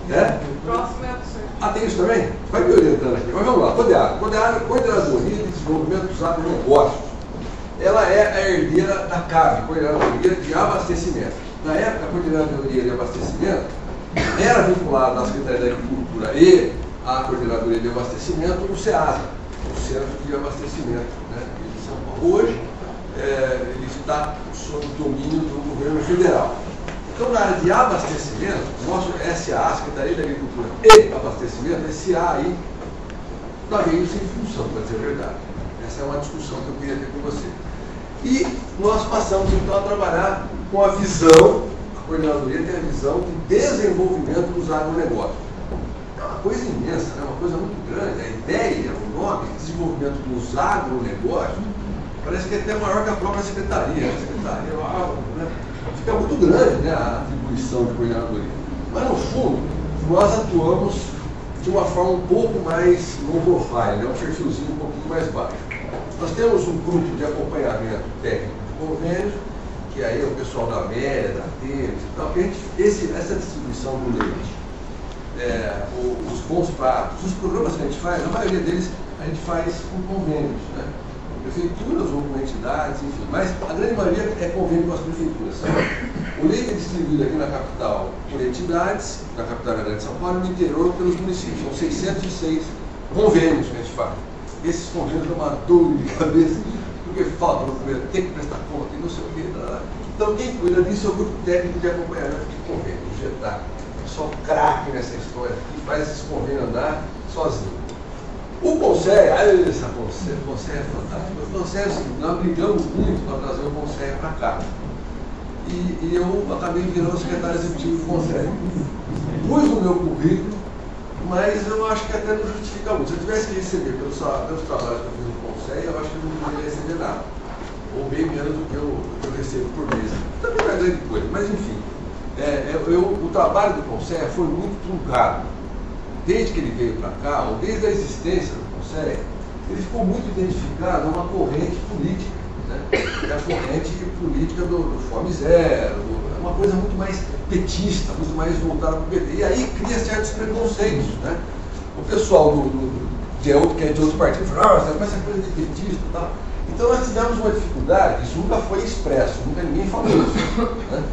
É? Próximo é a do centro. Ah, tem isso também? Vai me orientando aqui. Mas vamos lá, Coordenadoria de Desenvolvimento dos Agronegócios. Ela é a herdeira da CAB, Coordenadoria de Abastecimento. Na época, a Coordenadoria de Abastecimento era vinculada à Secretaria da Agricultura e à Coordenadoria de Abastecimento o CEASA, o Centro de Abastecimento, né, de São Paulo. Hoje, ele está sob o domínio do governo federal. Então, na área de abastecimento, nosso SA, Secretaria da Agricultura e Abastecimento, esse A aí está meio sem função, para dizer a verdade. Essa é uma discussão que eu queria ter com você. E nós passamos, então, a trabalhar com a visão, a coordenadoria tem a visão de desenvolvimento dos agronegócios. É uma coisa imensa, né? Uma coisa muito grande. A ideia, o nome, desenvolvimento dos agronegócios, parece que é até maior que a própria secretaria. A secretaria é algo, né? Fica muito grande, né, a atribuição de coordenadoria. Mas, no fundo, nós atuamos de uma forma um pouco mais low profile, né, um perfilzinho um pouquinho mais baixo. Nós temos um grupo de acompanhamento técnico de convênios, que aí é o pessoal da média, da TEMES e tal, que essa distribuição do leite, os bons pratos, os programas que a gente faz, a maioria deles a gente faz com convênios, né? Prefeituras ou com entidades, enfim, mas a grande maioria é convênio com as prefeituras. O leite é distribuído aqui na capital por entidades, na capital da Grande São Paulo e no interior pelos municípios. São 606 convênios que a gente faz. Esses convênios dão uma dor de cabeça, porque falta no governo, tem que prestar conta e não sei o quê. Então quem cuida disso é o grupo técnico de acompanhamento de convênio, o GETAC. O pessoal craque nessa história, que faz esses convênios andar sozinho. O Conselho, esse Conselho é fantástico. O Conselho é o seguinte, nós brigamos muito para trazer o Conselho para cá. E eu acabei virando secretário executivo do Conselho. Pus no meu currículo, mas eu acho que até não justifica muito. Se eu tivesse que receber pelos trabalhos que eu fiz no Conselho, eu acho que eu não poderia receber nada. Ou bem menos do que eu recebo por mês. Também não é grande coisa, mas enfim. O trabalho do Conselho foi muito truncado. Desde que ele veio para cá, ou desde a existência do Conselho, ele ficou muito identificado a uma corrente política, né? É a corrente política do Fome Zero, uma coisa muito mais petista, muito mais voltada para o PT. E aí cria certos preconceitos, né? O pessoal que é de outro partido fala, essa coisa de petista e tal. Então nós tivemos uma dificuldade, isso nunca foi expresso, nunca ninguém falou isso, né?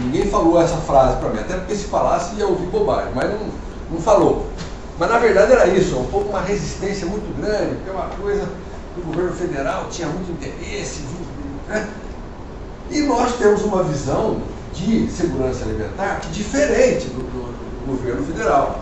Ninguém falou essa frase para mim, até porque se falasse ia ouvir bobagem, mas não falou. Mas na verdade era isso, um pouco uma resistência muito grande, porque é uma coisa que o governo federal tinha muito interesse, né? E nós temos uma visão de segurança alimentar diferente do governo federal.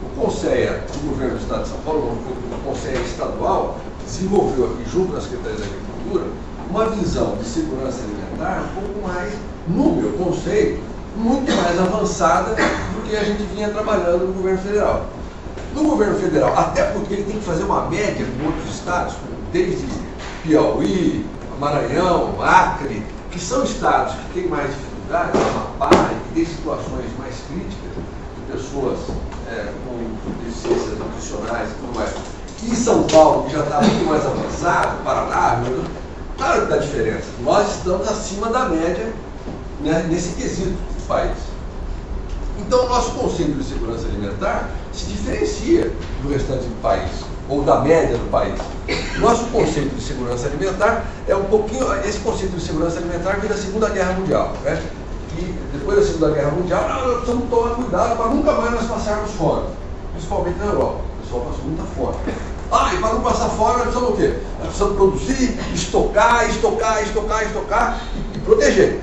O Conselho do governo do Estado de São Paulo, o Conselho estadual, desenvolveu aqui junto à Secretaria da Agricultura uma visão de segurança alimentar um pouco mais, no meu conceito, muito mais avançada do que a gente vinha trabalhando no governo federal. No governo federal, até porque ele tem que fazer uma média com outros estados, desde Piauí, Maranhão, Acre, que são estados que têm mais dificuldade, Amapá, que têm situações mais críticas de pessoas com deficiências nutricionais e tudo mais. E São Paulo, que já está muito mais avançado, Paraná, claro que dá diferença. Nós estamos acima da média, né, nesse quesito do país. Então, o nosso conceito de segurança alimentar se diferencia do restante do país, ou da média do país. Nosso conceito de segurança alimentar é um pouquinho... Esse conceito de segurança alimentar vem da Segunda Guerra Mundial, né? E depois da Segunda Guerra Mundial, nós precisamos tomar cuidado para nunca mais nós passarmos fome, principalmente na Europa. O pessoal passou muita fome. E para não passar fome, nós precisamos o quê? Nós precisamos produzir, estocar e proteger.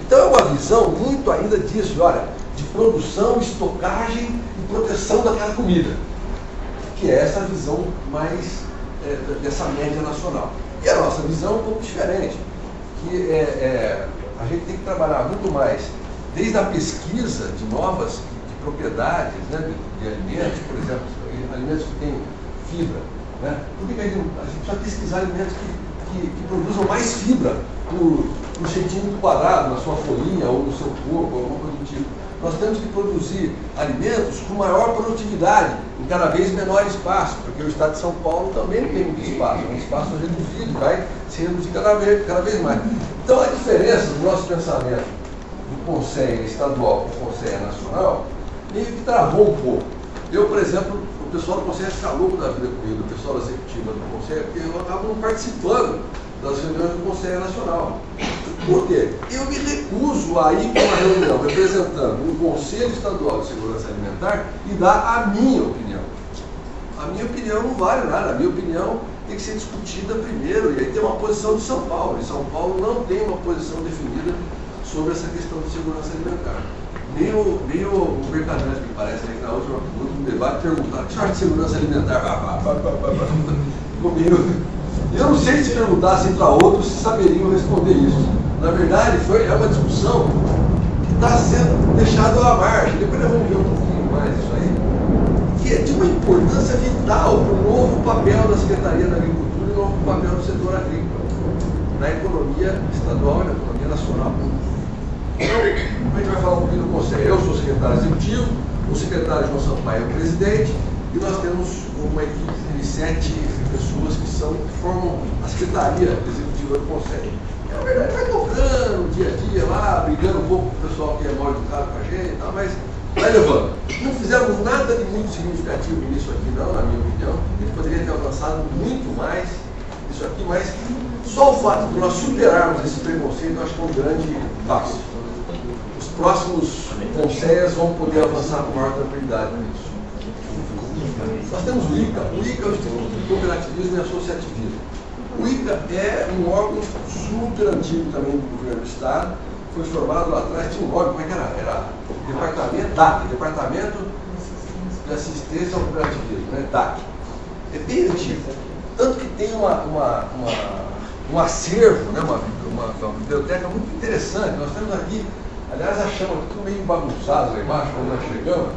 Então é uma visão muito ainda disso, olha, de produção, estocagem e proteção daquela comida, que é essa visão mais dessa média nacional. E a nossa visão é um pouco diferente, que a gente tem que trabalhar muito mais, desde a pesquisa de novas de propriedades, né, de alimentos, por exemplo, alimentos que têm fibra, né? Por que a gente precisa pesquisar alimentos que produzam mais fibra no centímetro quadrado, na sua folhinha ou no seu corpo, alguma coisa do tipo? Nós temos que produzir alimentos com maior produtividade, em cada vez menor espaço, porque o estado de São Paulo também tem muito espaço, é um espaço reduzido, vai se reduzir cada vez mais. Então a diferença do nosso pensamento do Conselho Estadual para o Conselho Nacional meio que travou um pouco. Eu, por exemplo, o pessoal do Conselho fica louco da vida comigo, o pessoal da executiva do Conselho, porque eu acabo não participando das reuniões do Conselho Nacional. Por quê? Eu me recuso a ir para uma reunião representando o Conselho Estadual de Segurança Alimentar e dar a minha opinião. A minha opinião não vale nada, a minha opinião tem que ser discutida primeiro, e aí tem uma posição de São Paulo. E São Paulo não tem uma posição definida sobre essa questão de segurança alimentar. Nem o Mercadante, me parece, que na último debate perguntaram: que sorte de segurança alimentar? Comigo. Eu não sei se perguntassem para outros se saberiam responder isso. Na verdade, é uma discussão que está sendo deixada à margem. Depois nós vamos ver um pouquinho mais isso aí, que é de uma importância vital para o novo papel da Secretaria da Agricultura e o novo papel do setor agrícola, na economia estadual e na economia nacional. Então, a gente vai falar um pouquinho do Conselho. Eu sou o secretário executivo, o secretário João Sampaio é o presidente, e nós temos uma equipe de 7 pessoas que formam a Secretaria Executiva do Conselho. Na verdade, vai tocando dia a dia lá, brigando um pouco com o pessoal que é mal educado com a gente e tal, mas vai levando. Não fizemos nada de muito significativo nisso aqui não, na minha opinião. A gente poderia ter avançado muito mais isso aqui, mas só o fato de nós superarmos esse preconceito, eu acho que é um grande passo. Os próximos conselhos vão poder avançar com maior tranquilidade nisso. Nós temos o ICA. O ICA é o Instituto de Cooperativismo e Associativismo. O ICA é um órgão super antigo também do governo do Estado. Foi formado lá atrás, tinha um nome, como é que era? Era Departamento de Assistência ao Cooperativismo, né? DAC. É bem antigo. Tanto que tem um acervo, né? uma biblioteca muito interessante. Nós temos aqui, aliás, achamos aqui tudo meio bagunçado lá embaixo, quando nós chegamos,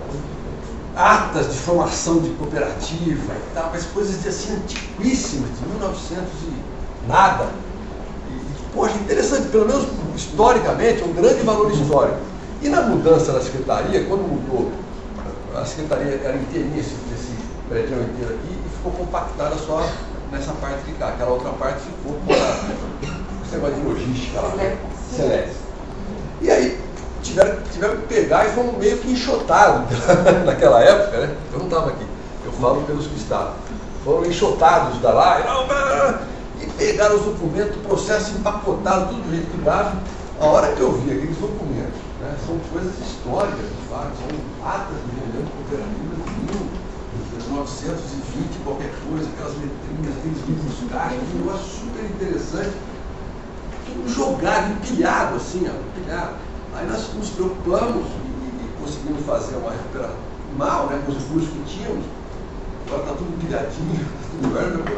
atas de formação de cooperativa e tal, mas coisas de, assim, antiquíssimas, de 1900 e nada. Poxa, interessante, pelo menos historicamente, é um grande valor histórico. E na mudança da secretaria, quando mudou, a secretaria era inteirinha, esse prédio inteiro aqui, e ficou compactada só nessa parte de cá. Aquela outra parte ficou para esse negócio de logística lá, Celeste. E aí tiveram que pegar e fomos meio que enxotados naquela época, né? Eu não estava aqui, eu falo pelos que estavam. Foram enxotados da lá e pegaram os documentos, o processo empacotado, tudo do jeito que dava. A hora que eu vi aqueles documentos, né, são coisas históricas, de fato, são atas de reunião de cooperativa de 1920, qualquer coisa, aquelas letrinhas, aqueles livros caixas, um negócio super interessante, tudo jogado, empilhado assim, ó, empilhado. Aí nós nos preocupamos e conseguimos fazer uma recuperação mal, né, com os recursos que tínhamos. Agora está tudo pilhadinho,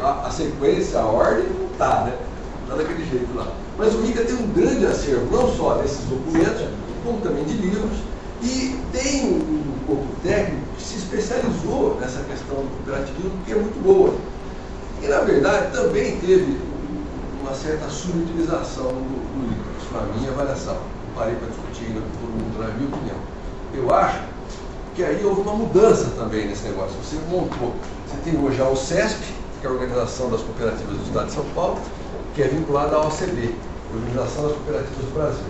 a sequência, a ordem não está, né? Está daquele jeito lá. Mas o ICA tem um grande acervo, não só desses documentos, como também de livros, e tem um corpo técnico que se especializou nessa questão do cooperativismo, que é muito boa. E, na verdade, também teve uma certa subutilização do ICA, isso para a minha avaliação. Não parei para discutir ainda com todo mundo, na minha opinião. Eu acho que aí houve uma mudança também nesse negócio. Você tem hoje a OCESP, que é a Organização das Cooperativas do Estado de São Paulo, que é vinculada à OCB, Organização das Cooperativas do Brasil.